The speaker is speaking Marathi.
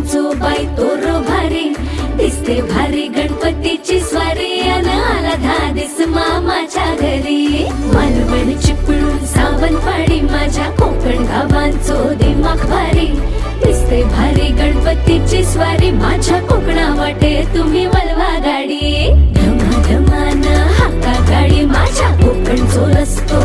गावांचो बाई तोरो भारी दिसते भारी गणपतीची स्वारी अन आला धादिस मामाच्या घरी मालवण चिपळूण सावंतवाडी माझ्या कोकण गावांचो दिमाग भारी दिसते भारी गणपतीची स्वारी माझ्या कोकणा वाटे तुम्ही वलवा गाडी धमा धमान हाका गाडी माझ्या कोकणचो रस्तो